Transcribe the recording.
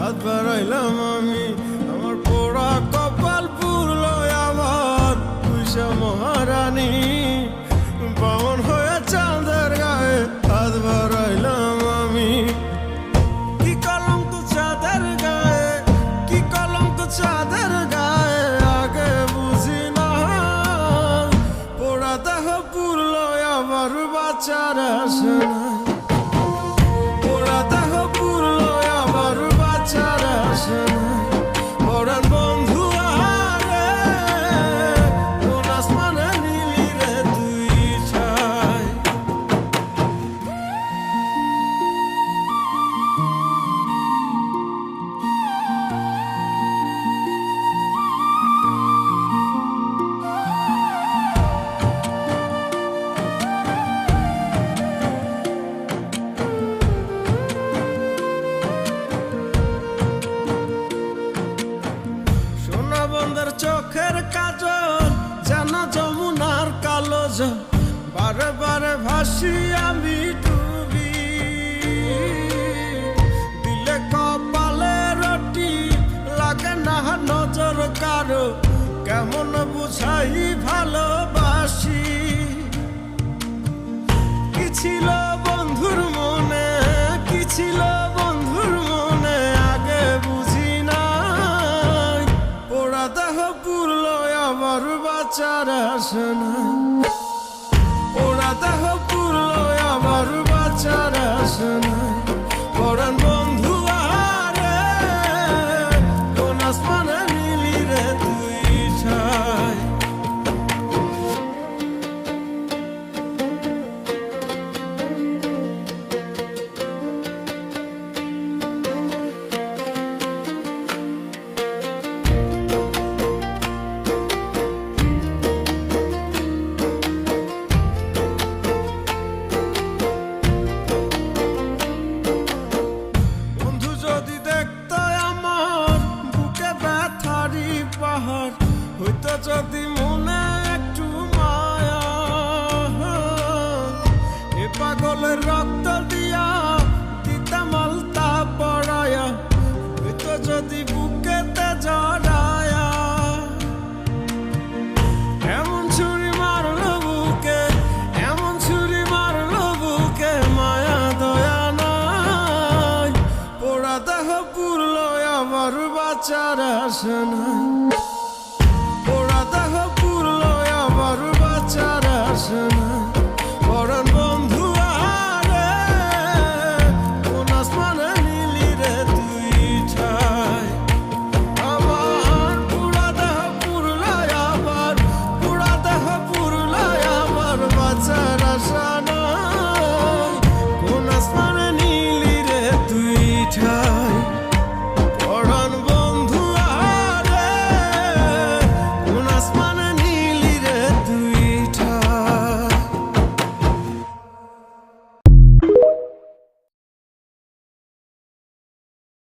হাত বাড়াইলাম আমি, আমার পোড়া কপাল পুরলো আবার পয়সা মহারানী। পাবন হয়ে চাঁদের গায়ে হাত বাড়াইলাম আমি। কি কলঙ্ক চাঁদের গায়ে, কি কলঙ্ক চাঁদের গায়ে, আগে বুঝি না। পোড়া দেহ পুরলো আবার বাঁচার আসে না। পোড়া দেহ পুরলো আবার বাঁচার আসে না। পরাণ বন্ধু আরে কোন আসমানে নিলি রে তুই ছাই। সোনা বন্ধের চোখের কাজল যেন যমুনার কালো জল, বারে বারে ভাসি আমি ডুবি। দিলে কপালে রটি লাগে না নজর কারো, কেমন বুঝাই ভালোবাসি। কি ছিল বন্ধুর মনে, কি ছিল বন্ধুর মনে, আগে বুঝি নাই। পোড়া দেহ পুরলো আবার বাঁচার আসে না। পোড়া দেহ পুরলো আবার বাঁচার আসে না। পরাণ বন্ধু আরে কোন আসমানে নিলি রে তুই ছাই। বন্ধু যদি দেখত আমার বুকে ব্যথারি পাহাড়, হইতো যদি মনে একটু মায়া। এ পাগলের রক্ত দিয়া দিতাম আলতা পড়ায়া, হইতো যদি বুকেতে জড়ায়া। এমন ছুরি মারলো বুকে, এমন ছুরি মারলো বুকে, মায়া দয়া নাই। পোড়া দেহ পুরলো আবার বাঁচার আসে না।